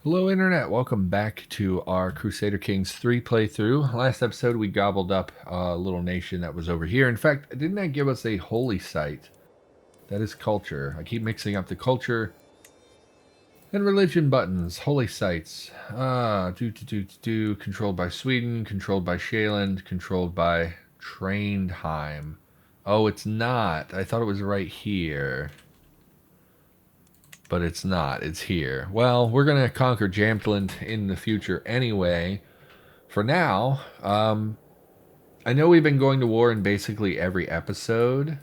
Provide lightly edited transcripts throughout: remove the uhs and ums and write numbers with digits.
Hello Internet, welcome back to our Crusader Kings 3 playthrough. Last episode we gobbled up a little nation that was over here. In fact, didn't that give us a holy site? That is culture. I keep mixing up the culture and religion buttons. Holy sites. Controlled by Sweden, controlled by Shaland, controlled by Traindheim. Oh, it's not. I thought it was right here. But it's not. It's here. Well, we're going to conquer Jamtland in the future anyway. For now, I know we've been going to war in basically every episode.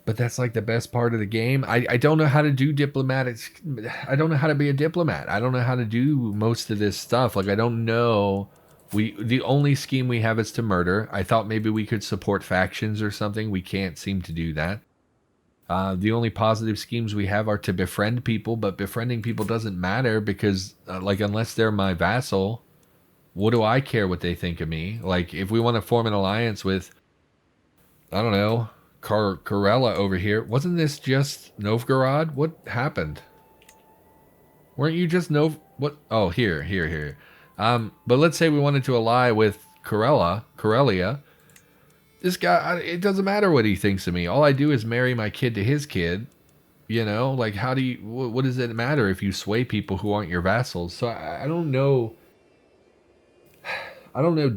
But that's like the best part of the game. I don't know how to do diplomatic. I don't know how to be a diplomat. I don't know how to do most of this stuff. Like, I don't know. The only scheme we have is to murder. I thought maybe we could support factions or something. We can't seem to do that. The only positive schemes we have are to befriend people, but befriending people doesn't matter because, like, unless they're my vassal, what do I care what they think of me? Like, if we want to form an alliance with, I don't know, Karela over here, wasn't this just Novgorod? What happened? Weren't you just what? Oh, here. But let's say we wanted to ally with Karelia. This guy, it doesn't matter what he thinks of me. All I do is marry my kid to his kid. You know, like, how do you, what does it matter if you sway people who aren't your vassals? So I don't know. I don't know,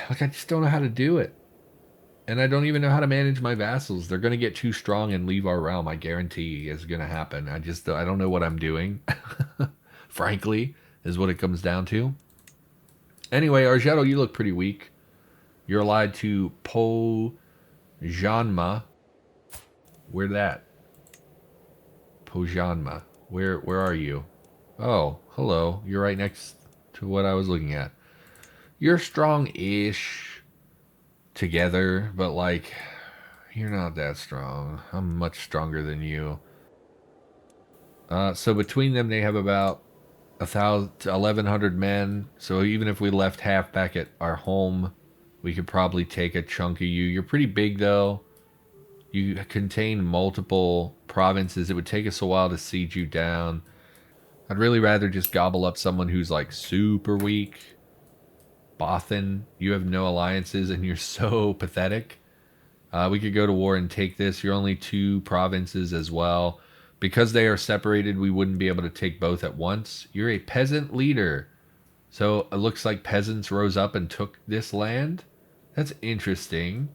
like, I just don't know how to do it. And I don't even know how to manage my vassals. They're going to get too strong and leave our realm. I guarantee is going to happen. I don't know what I'm doing. Frankly, is what it comes down to. Anyway, Argetto, you look pretty weak. You're allied to Pojanma. Where that? Pojanma. Where are you? Oh, hello. You're right next to what I was looking at. You're strong-ish together, but, like, you're not that strong. I'm much stronger than you. So between them, they have about 1,100 men. So even if we left half back at our home, we could probably take a chunk of you. You're pretty big, though. You contain multiple provinces. It would take us a while to siege you down. I'd really rather just gobble up someone who's, like, super weak. Bothan, you have no alliances and you're so pathetic. We could go to war and take this. You're only 2 provinces as well. Because they are separated, we wouldn't be able to take both at once. You're a peasant leader. So it looks like peasants rose up and took this land. That's interesting.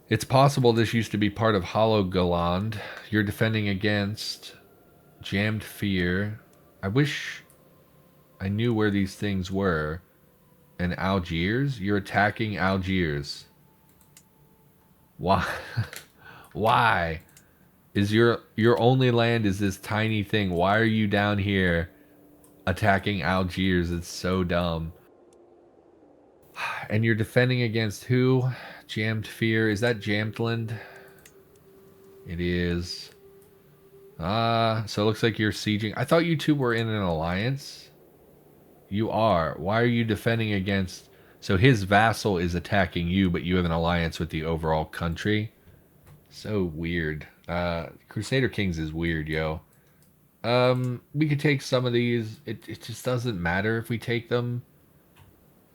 It's possible this used to be part of Hologoland. You're defending against Jammed Fear. I wish I knew where these things were. And Algiers? You're attacking Algiers. Why? Why? Is your only land is this tiny thing? Why are you down here attacking Algiers? It's so dumb. And you're defending against who? Jammed Fear. Is that Jamtland? It is. So it looks like you're sieging. I thought you two were in an alliance. You are. Why are you defending against... So his vassal is attacking you, but you have an alliance with the overall country. So weird. Crusader Kings is weird, yo. We could take some of these. It just doesn't matter if we take them.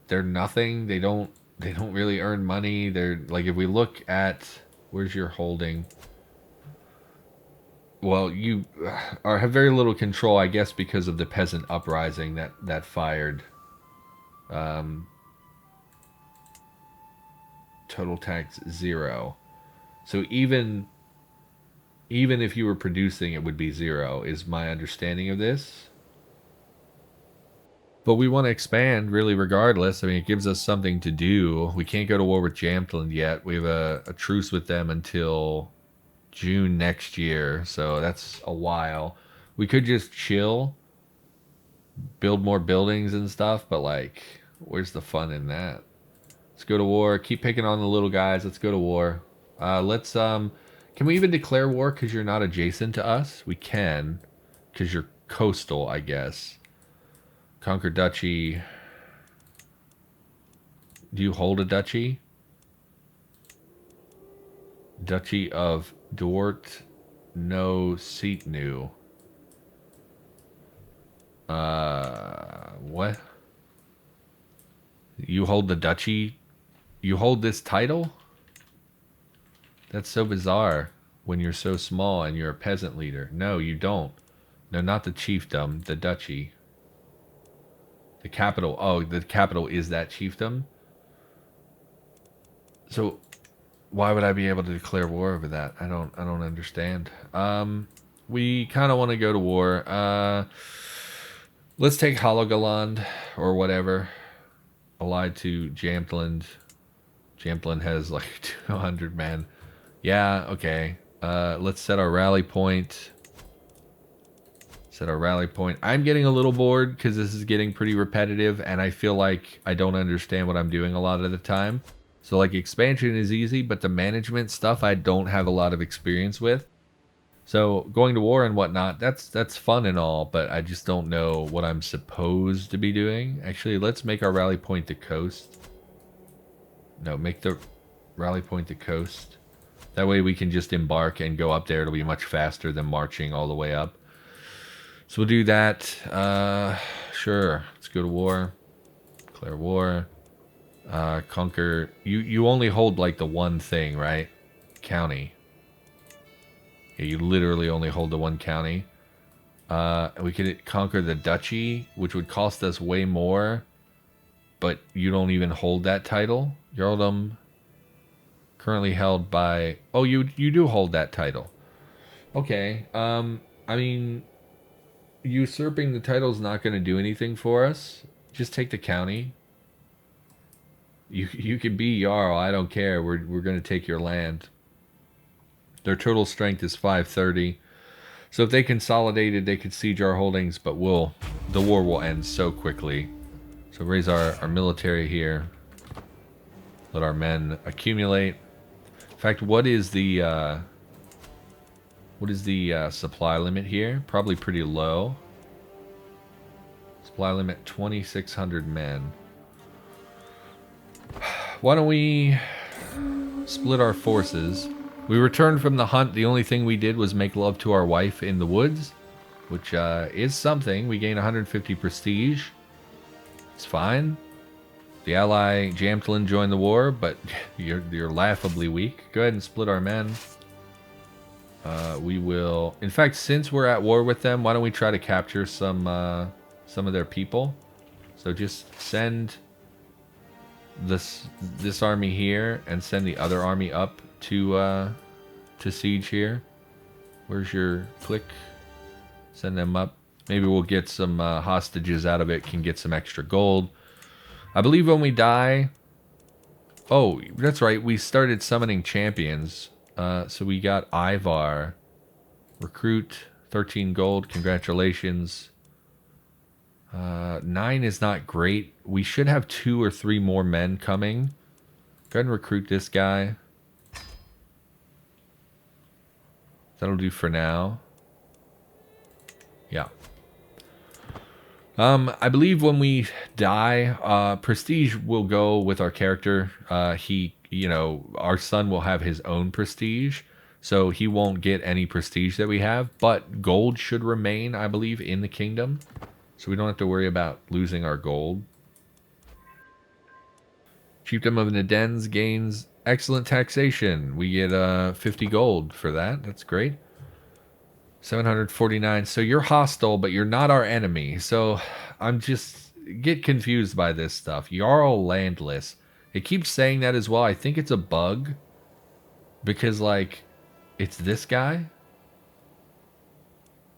They're nothing. They don't really earn money. They're like, if we look at, where's your holding? Well, you have very little control, I guess, because of the peasant uprising that fired. Total tax 0. So even if you were producing, it would be 0, is my understanding of this. But we want to expand, really, regardless. I mean, it gives us something to do. We can't go to war with Jamtland yet. We have a truce with them until June next year, so that's a while. We could just chill, build more buildings and stuff, but, like, where's the fun in that? Let's go to war. Keep picking on the little guys. Let's go to war. Can we even declare war because you're not adjacent to us? We can, because you're coastal, I guess. Conquer duchy. Do you hold a duchy? Duchy of Dort No Seatnu. What? You hold the duchy? You hold this title? That's so bizarre when you're so small and you're a peasant leader. No, you don't. No, not the chiefdom, the duchy. The capital. Oh, the capital is that chiefdom? So why would I be able to declare war over that? I don't understand. We kind of want to go to war. Let's take Halogaland or whatever. Allied to Jamtland. Jamtland has like 200 men. Yeah, okay. Let's set our rally point. Set our rally point. I'm getting a little bored because this is getting pretty repetitive and I feel like I don't understand what I'm doing a lot of the time. So like expansion is easy, but the management stuff I don't have a lot of experience with. So going to war and whatnot, that's fun and all, but I just don't know what I'm supposed to be doing. Actually, let's make our rally point the coast. No, make the rally point the coast. That way we can just embark and go up there. It'll be much faster than marching all the way up. So we'll do that. Sure. Let's go to war. Declare war. Conquer. You only hold like the one thing, right? County. Yeah, you literally only hold the one county. We could conquer the duchy, which would cost us way more. But you don't even hold that title. Earldom currently held by... Oh, you do hold that title. Okay. I mean, usurping the title is not going to do anything for us. Just take the county. You can be Jarl. I don't care. We're going to take your land. Their total strength is 530. So if they consolidated, they could siege our holdings, but the war will end so quickly. So raise our military here. Let our men accumulate. In fact, what is the supply limit here? Probably pretty low. Supply limit 2,600 men. Why don't we split our forces? We returned from the hunt. The only thing we did was make love to our wife in the woods, which is something. We gained 150 prestige. It's fine. The ally Jamtlin joined the war, but you're laughably weak. Go ahead and split our men. We will... In fact, since we're at war with them, why don't we try to capture some of their people? So just send this army here and send the other army up to siege here. Where's your click? Send them up. Maybe we'll get some hostages out of it, can get some extra gold. I believe when we die... Oh, that's right. We started summoning champions. So we got Ivar. Recruit, 13 gold. Congratulations. 9 is not great. We should have 2 or 3 more men coming. Go ahead and recruit this guy. That'll do for now. Yeah. I believe when we die, prestige will go with our character. Our son will have his own prestige, so he won't get any prestige that we have, but gold should remain, I believe, in the kingdom, so we don't have to worry about losing our gold. Chiefdom of Nadens gains excellent taxation. We get 50 gold for that. That's great. 749. So you're hostile, but you're not our enemy. So I'm just get confused by this stuff. Jarl landless. It keeps saying that as well. I think it's a bug. Because, like, it's this guy.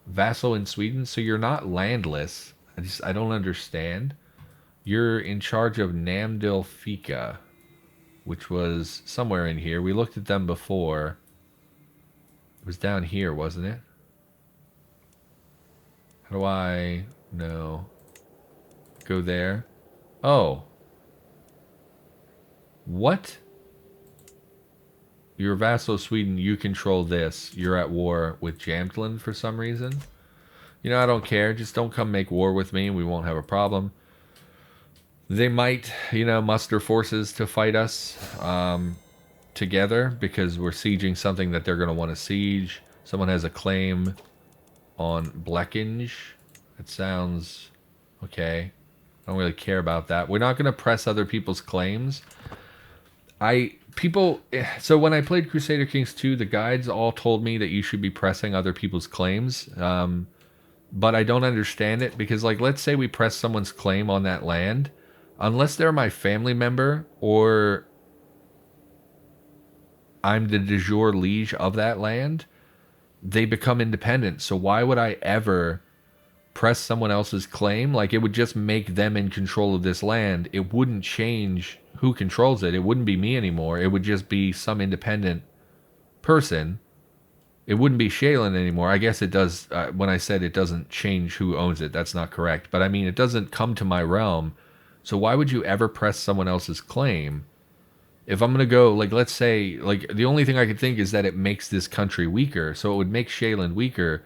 Vassal in Sweden. So you're not landless. I don't understand. You're in charge of Namdilfika, which was somewhere in here. We looked at them before. It was down here, wasn't it? How do I... No. Go there. Oh. What? You're a vassal of Sweden. You control this. You're at war with Jamtland for some reason. You know, I don't care. Just don't come make war with me. We won't have a problem. They might, muster forces to fight us together because we're sieging something that they're going to want to siege. Someone has a claim on Blekinge. It sounds okay. I don't really care about that. We're not going to press other people's claims. So when I played Crusader Kings 2, the guides all told me that you should be pressing other people's claims. But I don't understand it because, like, let's say we press someone's claim on that land, unless they're my family member or I'm the de jure liege of that land, they become independent. So why would I ever press someone else's claim? Like, it would just make them in control of this land. It wouldn't change who controls it. It wouldn't be me anymore. It would just be some independent person. It wouldn't be Shaylin anymore. I guess it does. When I said it doesn't change who owns it, that's not correct. But I mean, it doesn't come to my realm. So why would you ever press someone else's claim? If I'm going to go, like, let's say, like, the only thing I could think is that it makes this country weaker. So it would make Shaylin weaker.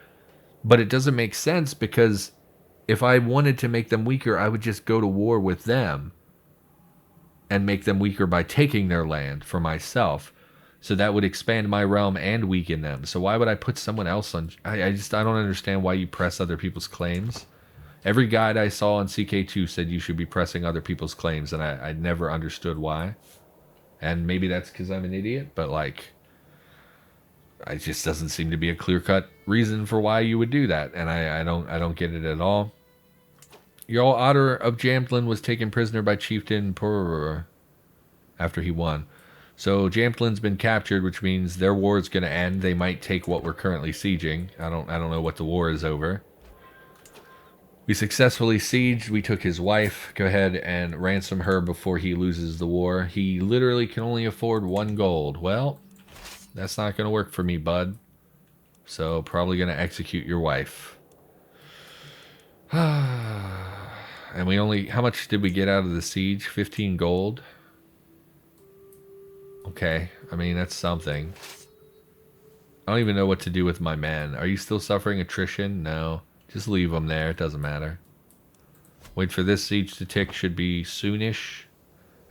But it doesn't make sense because if I wanted to make them weaker, I would just go to war with them and make them weaker by taking their land for myself. So that would expand my realm and weaken them. So why would I put someone else on? I don't understand why you press other people's claims. Every guide I saw on CK2 said you should be pressing other people's claims, and I never understood why. And maybe that's because I'm an idiot, but, like, it just doesn't seem to be a clear-cut reason for why you would do that, and I don't get it at all. Jarl Otter of Jamtland was taken prisoner by Chieftain Purr after he won. So Jamtland's been captured, which means their war is going to end. They might take what we're currently sieging. I don't know what the war is over. We successfully sieged. We took his wife. Go ahead and ransom her before he loses the war. He literally can only afford 1 gold. Well, that's not going to work for me, bud. So probably going to execute your wife. And we only... How much did we get out of the siege? 15 gold. Okay. I mean, that's something. I don't even know what to do with my men. Are you still suffering attrition? No. Just leave them there. It doesn't matter. Wait for this siege to tick. Should be soonish.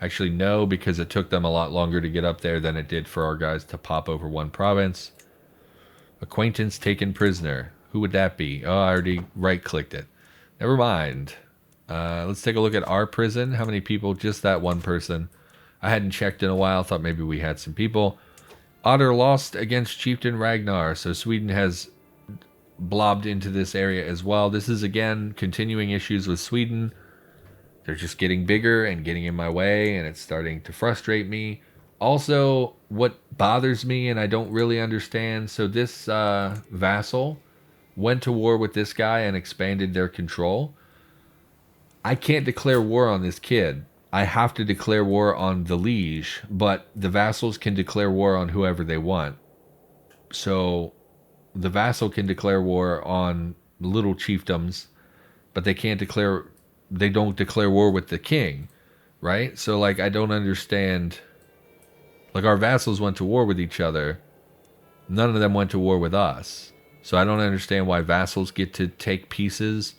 Actually, no, because it took them a lot longer to get up there than it did for our guys to pop over 1 province. Acquaintance taken prisoner. Who would that be? Oh, I already right-clicked it. Never mind. Let's take a look at our prison. How many people? Just that 1 person. I hadn't checked in a while. Thought maybe we had some people. Otter lost against Chieftain Ragnar. So Sweden has blobbed into this area as well. This is, again, continuing issues with Sweden. They're just getting bigger and getting in my way, and it's starting to frustrate me. Also, what bothers me, and I don't really understand, so this vassal went to war with this guy and expanded their control. I can't declare war on this kid. I have to declare war on the liege, but the vassals can declare war on whoever they want. So the vassal can declare war on little chiefdoms, but they don't declare war with the king, right? So, like, I don't understand. Like, our vassals went to war with each other. None of them went to war with us. So I don't understand why vassals get to take pieces,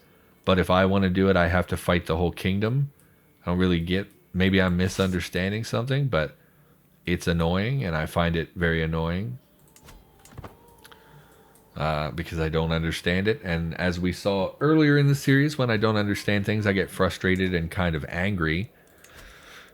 but if I want to do it, I have to fight the whole kingdom. I don't really get, maybe I'm misunderstanding something, but it's annoying, and I find it very annoying. Because I don't understand it. And as we saw earlier in the series, when I don't understand things, I get frustrated and kind of angry,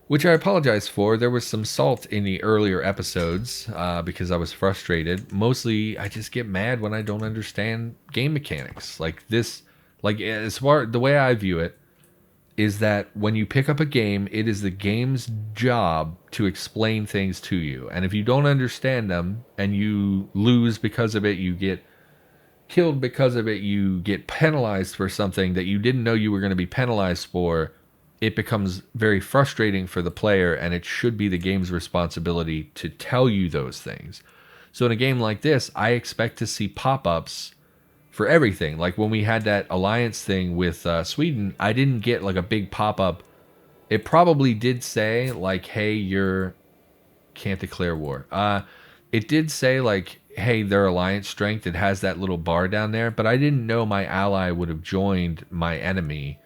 which I apologize for. There was some salt in the earlier episodes because I was frustrated. Mostly, I just get mad when I don't understand game mechanics. Like this, like, as far the way I view it is that when you pick up a game, it is the game's job to explain things to you. And if you don't understand them and you lose because of it, you get killed because of it, you get penalized for something that you didn't know you were going to be penalized for, it becomes very frustrating for the player, and it should be the game's responsibility to tell you those things. So in a game like this, I expect to see pop-ups for everything. Like when we had that alliance thing with Sweden, I didn't get like a big pop-up. It probably did say like, hey, you can't declare war. It did say like, hey, their alliance strength. It has that little bar down there, but I didn't know my ally would have joined my enemy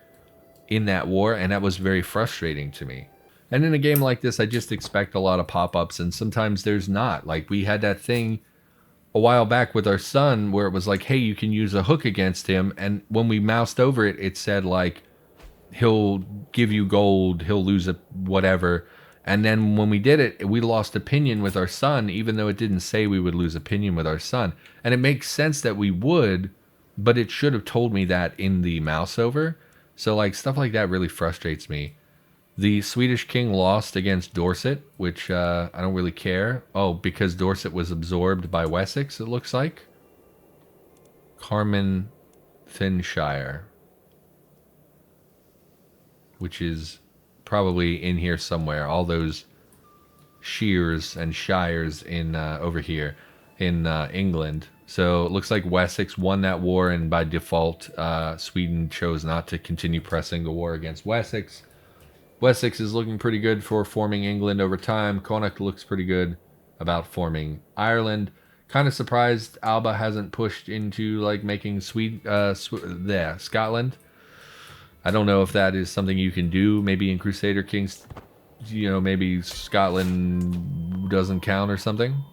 in that war, and that was very frustrating to me. And in a game like this, I just expect a lot of pop-ups, and sometimes there's not. Like we had that thing a while back with our son where it was like, hey, you can use a hook against him. And when we moused over it, it said like, he'll give you gold, he'll lose a whatever. And then when we did it, we lost opinion with our son, even though it didn't say we would lose opinion with our son. And it makes sense that we would, but it should have told me that in the mouse over. So like stuff like that really frustrates me. The Swedish king lost against Dorset, which I don't really care. Oh, because Dorset was absorbed by Wessex, it looks like. Carmarthenshire, which is probably in here somewhere. All those shears and shires in over here in England. So it looks like Wessex won that war, and by default, Sweden chose not to continue pressing the war against Wessex. Wessex is looking pretty good for forming England over time. Connacht looks pretty good about forming Ireland. Kind of surprised Alba hasn't pushed into like making Scotland. I don't know if that is something you can do. Maybe in Crusader Kings, you know, maybe Scotland doesn't count or something.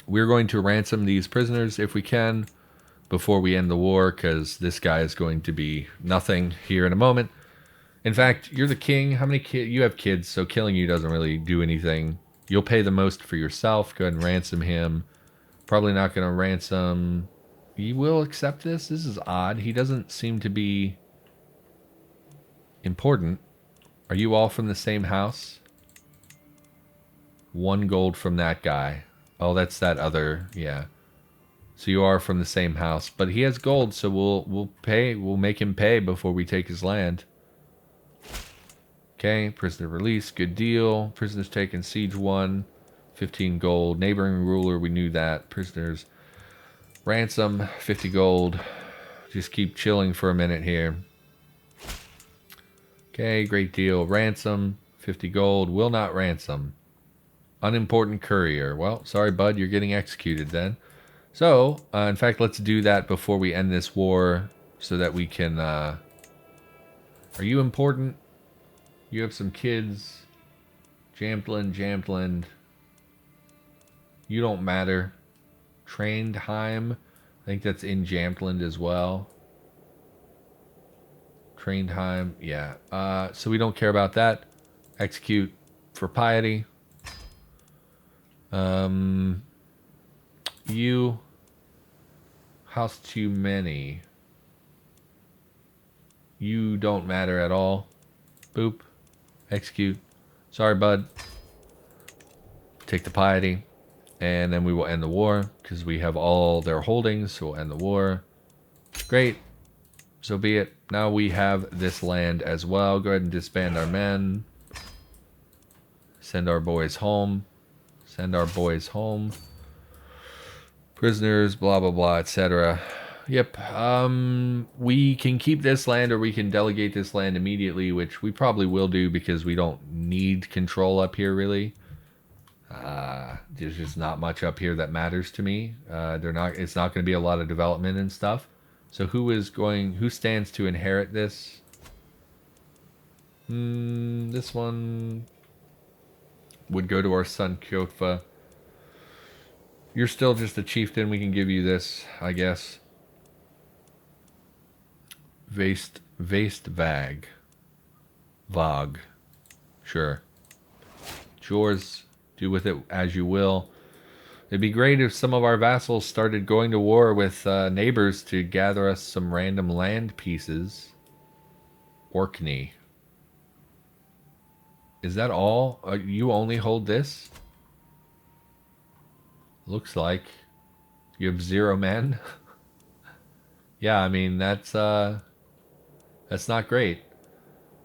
We're going to ransom these prisoners if we can before we end the war, because this guy is going to be nothing here in a moment. In fact, you're the king. How many kids? You have kids, so killing you doesn't really do anything. You'll pay the most for yourself. Go ahead and ransom him. Probably not going to ransom. He will accept this. This is odd. He doesn't seem to be important. Are you all from the same house? 1 gold from that guy. Oh, that's that other. Yeah. So you are from the same house, but he has gold, so we'll pay. We'll make him pay before we take his land. Okay, prisoner release, good deal. Prisoners taken, siege 1, 15 gold. Neighboring ruler, we knew that. Prisoners ransom, 50 gold. Just keep chilling for a minute here. Okay, great deal. Ransom, 50 gold. Will not ransom. Unimportant courier. Well, sorry, bud, you're getting executed then. So, in fact, let's do that before we end this war so that we can... Are you important? You have some kids. Jamtland. You don't matter. Traindheim. I think that's in Jamtland as well. Traindheim. Yeah. So we don't care about that. Execute for piety. You. House too many. You don't matter at all. Boop. Execute. Sorry, bud. Take the piety. And then we will end the war, because we have all their holdings, so we'll end the war. Great. So be it. Now we have this land as well. Go ahead and disband our men. Send our boys home. Send our boys home. Prisoners, blah, blah, blah, etc. Yep. We can keep this land, or we can delegate this land immediately, which we probably will do because we don't need control up here, really. There's just not much up here that matters to me. It's not going to be a lot of development and stuff. So who stands to inherit this? This one would go to our son Kjotva. You're still just a chieftain. We can give you this, I guess. Vag. Sure. It's yours. Do with it as you will. It'd be great if some of our vassals started going to war with neighbors to gather us some random land pieces. Orkney. Is that all? You only hold this? Looks like. You have 0 men? Yeah, I mean, that's not great.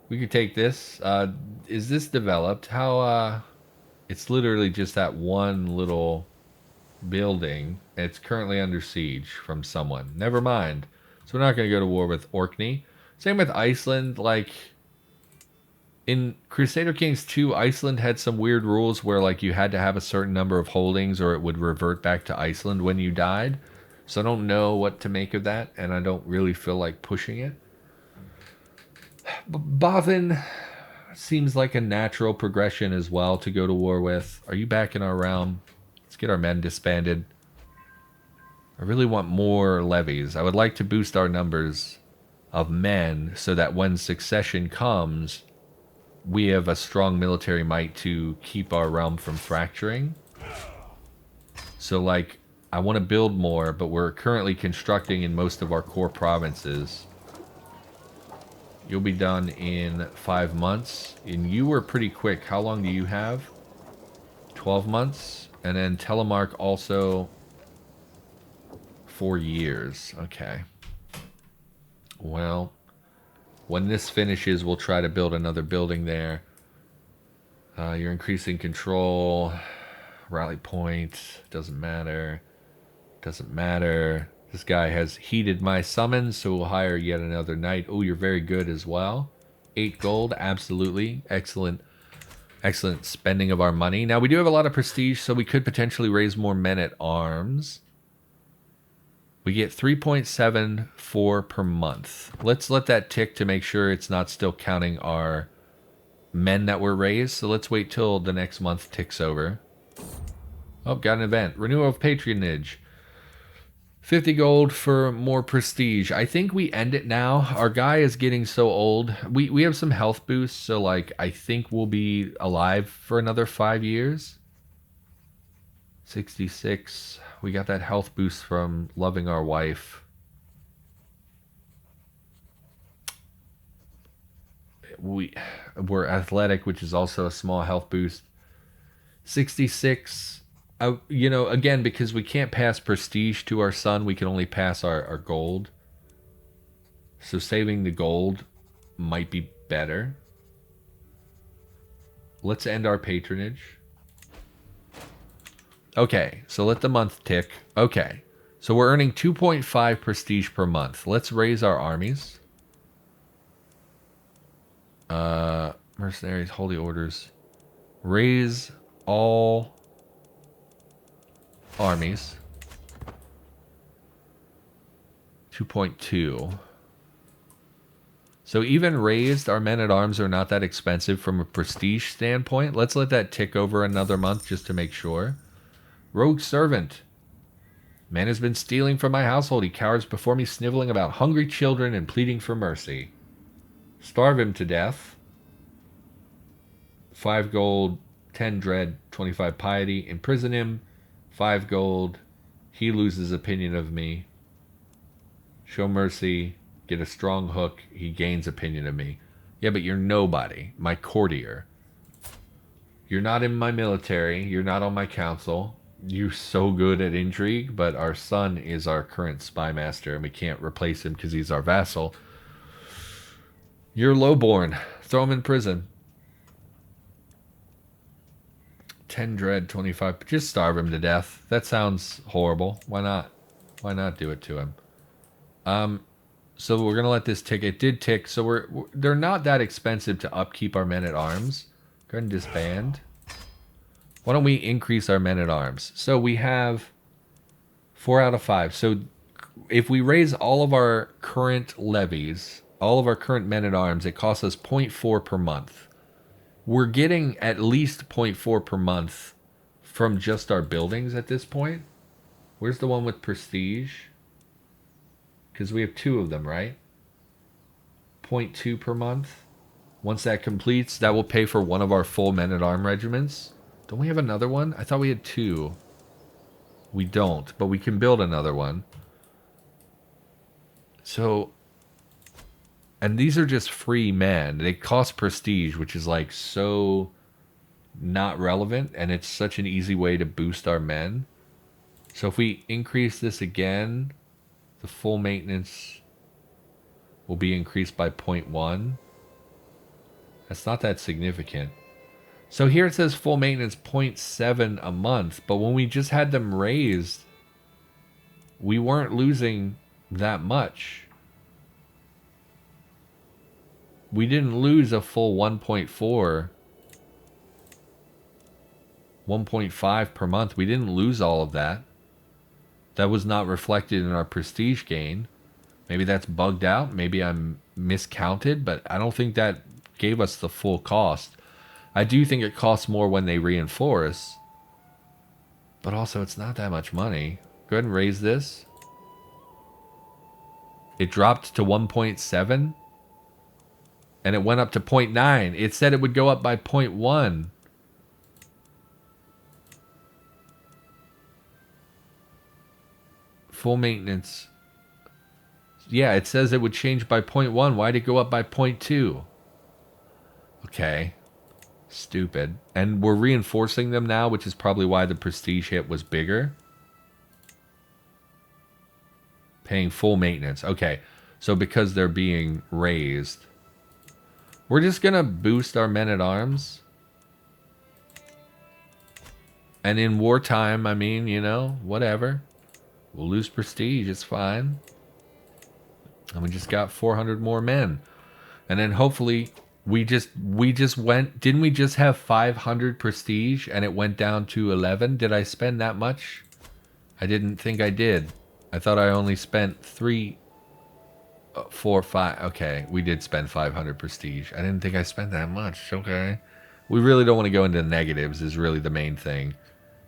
We could take this. Is this developed? How, it's literally just that one little building. It's currently under siege from someone. Never mind. So we're not going to go to war with Orkney. Same with Iceland. Like, in Crusader Kings 2, Iceland had some weird rules where, like, you had to have a certain number of holdings or it would revert back to Iceland when you died. So I don't know what to make of that, and I don't really feel like pushing it. Bothan seems like a natural progression as well to go to war with. Are you back in our realm? Let's get our men disbanded. I really want more levies. I would like to boost our numbers of men so that when succession comes, we have a strong military might to keep our realm from fracturing. So, like, I want to build more, but we're currently constructing in most of our core provinces. You'll be done in 5 months. And you were pretty quick. How long do you have? 12 months. And then Telemark also 4 years. Okay. Well, when this finishes, we'll try to build another building there. You're increasing control. Rally point. Doesn't matter. Doesn't matter. This guy has heeded my summons, so we'll hire yet another knight. Oh, you're very good as well. 8 gold, absolutely. Excellent. Excellent spending of our money. Now, we do have a lot of prestige, so we could potentially raise more men-at-arms. We get 3.74 per month. Let's let that tick to make sure it's not still counting our men that were raised. So let's wait till the next month ticks over. Oh, got an event. Renewal of patronage. 50 gold for more prestige. I think we end it now. Our guy is getting so old. We have some health boosts, so like I think we'll be alive for another 5 years. 66. We got that health boost from loving our wife. We're athletic, which is also a small health boost. 66. You know, again, because we can't pass prestige to our son, we can only pass our gold. So saving the gold might be better. Let's end our patronage. Okay, so let the month tick. Okay, so we're earning 2.5 prestige per month. Let's raise our armies. Mercenaries, holy orders. Raise all armies. 2.2. So even raised, our men-at-arms are not that expensive from a prestige standpoint. Let's let that tick over another month just to make sure. Rogue servant. Man has been stealing from my household. He cowers before me, sniveling about hungry children and pleading for mercy. Starve him to death. 5 gold, 10 dread, 25 piety. Imprison him. 5 gold. He loses opinion of me. Show mercy. Get a strong hook. He gains opinion of me. Yeah, but you're nobody. My courtier. You're not in my military. You're not on my council. You're so good at intrigue, but our son is our current spy master, and we can't replace him because he's our vassal. You're lowborn. Throw him in prison. 10 dread, 25. Just starve him to death. That sounds horrible. Why not? Why not do it to him? So we're gonna let this tick. It did tick. So they're not that expensive to upkeep our men at arms. Go ahead and disband. Why don't we increase our men at arms? So we have 4 out of 5. So if we raise all of our current levies, all of our current men at arms, it costs us 0.4 per month. We're getting at least 0.4 per month from just our buildings at this point. Where's the one with prestige? Because we have 2 of them, right? 0.2 per month. Once that completes, that will pay for one of our full men-at-arm regiments. Don't we have another one? I thought we had 2. We don't, but we can build another one. So, and these are just free men. They cost prestige, which is like so not relevant, and it's such an easy way to boost our men. So if we increase this again, the full maintenance will be increased by 0.1. That's not that significant. So here it says full maintenance 0.7 a month, but when we just had them raised, we weren't losing that much. We didn't lose a full 1.4, 1.5 per month. We didn't lose all of that. That was not reflected in our prestige gain. Maybe that's bugged out. Maybe I'm miscounted, but I don't think that gave us the full cost. I do think it costs more when they reinforce, but also it's not that much money. Go ahead and raise this. It dropped to 1.7 and it went up to 0.9. It said it would go up by 0.1. Full maintenance. Yeah, it says it would change by 0.1. Why'd it go up by 0.2? Okay. Stupid. And we're reinforcing them now, which is probably why the prestige hit was bigger. Paying full maintenance. Okay. So because they're being raised, we're just going to boost our men-at-arms. And in wartime, I mean, you know, whatever. We'll lose prestige. It's fine. And we just got 400 more men. And then hopefully we just went, didn't we just have 500 prestige and it went down to 11? Did I spend that much? I didn't think I did. I thought I only spent 3, 4, 5. Okay, we did spend 500 prestige. I didn't think I spent that much. Okay. We really don't want to go into negatives is really the main thing.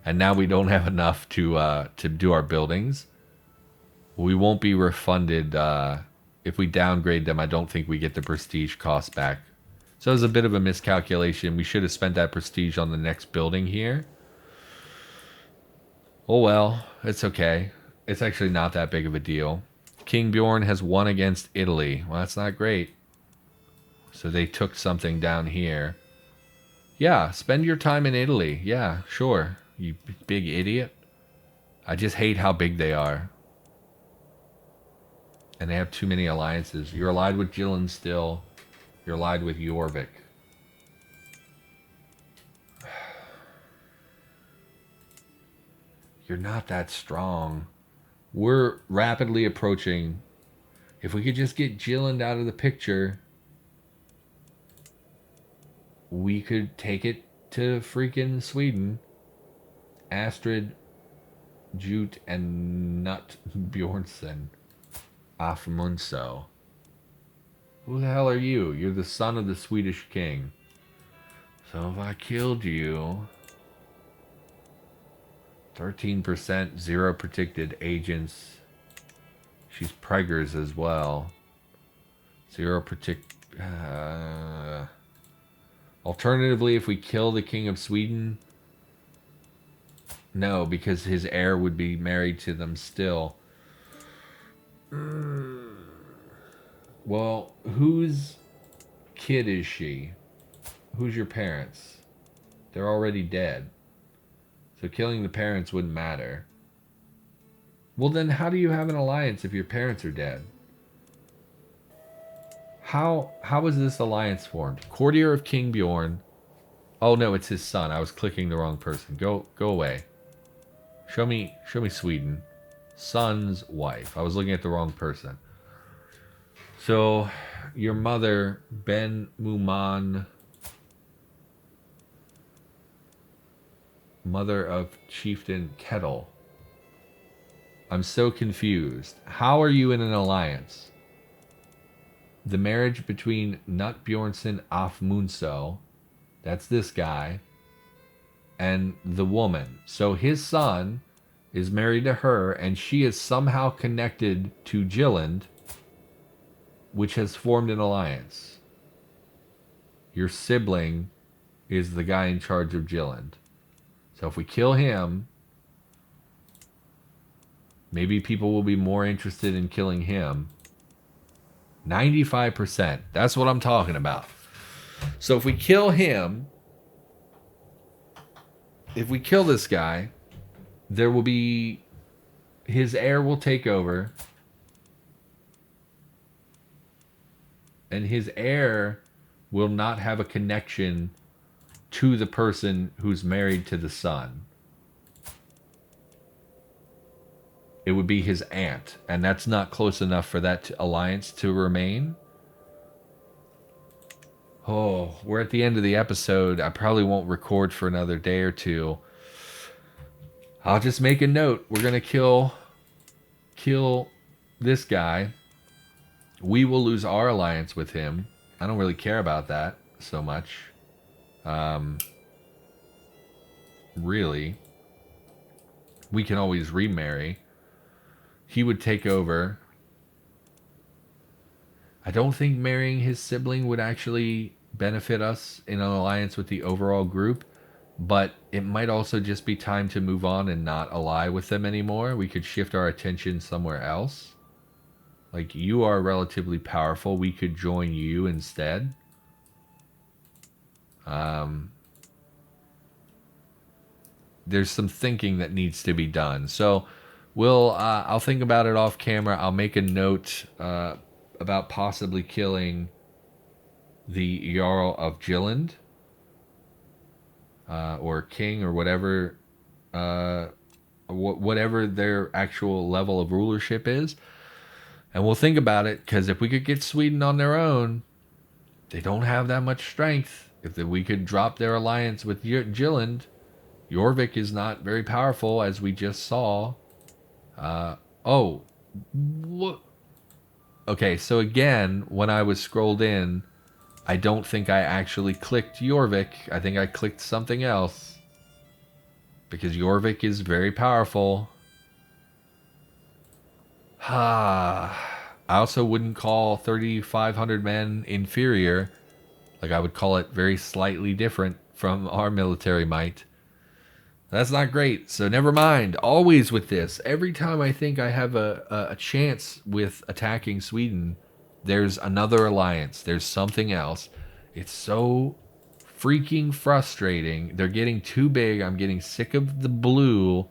And now we don't have enough to do our buildings. We won't be refunded if we downgrade them. I don't think we get the prestige cost back. So it was a bit of a miscalculation. We should have spent that prestige on the next building here. Oh well, it's okay. It's actually not that big of a deal. King Bjorn has won against Italy. Well, that's not great. So they took something down here. Yeah, spend your time in Italy. Yeah, sure. You big idiot. I just hate how big they are. And they have too many alliances. You're allied with Gillen still. You're allied with Jorvik. You're not that strong. We're rapidly approaching. If we could just get Gillen out of the picture, we could take it to freaking Sweden. Astrid, Jute, and Nut Bjornsson. Afmunso. Who the hell are you? You're the son of the Swedish king. So if I killed you... 13%, 0 predicted agents. She's preggers as well. 0 predict... Alternatively, if we kill the king of Sweden... No, because his heir would be married to them still. Well, whose kid is she? Who's your parents? They're already dead. So killing the parents wouldn't matter. Well, then how do you have an alliance if your parents are dead? How was this alliance formed? Courtier of King Bjorn. Oh no, it's his son. I was clicking the wrong person. Go away. Show me Sweden. Son's wife. I was looking at the wrong person. So, your mother, Ben Muman, mother of Chieftain Kettle. I'm so confused. How are you in an alliance? The marriage between Nut Bjornsson Afmunso, that's this guy, and the woman. So his son is married to her, and she is somehow connected to Gilland, which has formed an alliance. Your sibling is the guy in charge of Gilland. So if we kill him, maybe people will be more interested in killing him. 95%. That's what I'm talking about. So if we kill him, if we kill this guy, there will be... his heir will take over. And his heir will not have a connection to the person who's married to the son. It would be his aunt. And that's not close enough for that alliance to remain. Oh, we're at the end of the episode. I probably won't record for another day or two. I'll just make a note. We're going to kill this guy. We will lose our alliance with him. I don't really care about that so much. Really. We can always remarry. He would take over. I don't think marrying his sibling would actually benefit us in an alliance with the overall group, but it might also just be time to move on and not ally with them anymore. We could shift our attention somewhere else. Like, you are relatively powerful. We could join you instead. There's some thinking that needs to be done. So I'll think about it off camera. I'll make a note about possibly killing the Jarl of Jylland, or King, or whatever, whatever their actual level of rulership is. And we'll think about it, because if we could get Sweden on their own, they don't have that much strength. If we could drop their alliance with Jylland, Jorvik is not very powerful, as we just saw. Oh, what? Okay, so again, when I was scrolled in, I don't think I actually clicked Jorvik. I think I clicked something else, because Jorvik is very powerful. I also wouldn't call 3,500 men inferior. Like, I would call it very slightly different from our military might. That's not great, so never mind. Always with this, every time I think I have a chance with attacking Sweden, there's another alliance. There's something else. It's so freaking frustrating. They're getting too big. I'm getting sick of the blue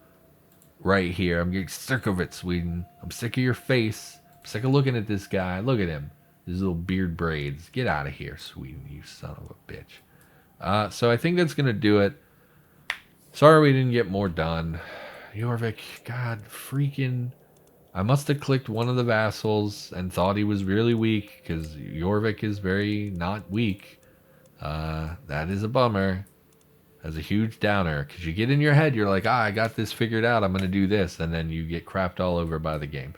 right here. I'm getting sick of it, Sweden. I'm sick of your face. I'm sick of looking at this guy. Look at him. His little beard braids. Get out of here, Sweden, you son of a bitch. So I think that's going to do it. Sorry we didn't get more done. Jorvik, God freaking... I must have clicked one of the vassals and thought he was really weak, because Jorvik is very not weak. That is a bummer. That's a huge downer, because you get in your head, you're like, I got this figured out, I'm going to do this, and then you get crapped all over by the game.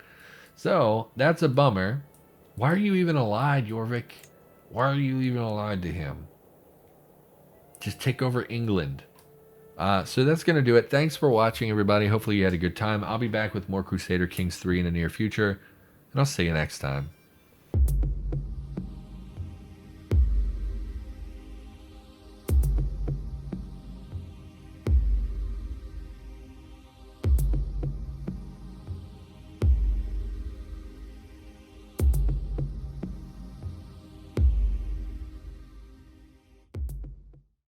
So, that's a bummer. Why are you even allied, Jorvik? Why are you even allied to him? Just take over England. So that's going to do it. Thanks for watching, everybody. Hopefully you had a good time. I'll be back with more Crusader Kings 3 in the near future, and I'll see you next time.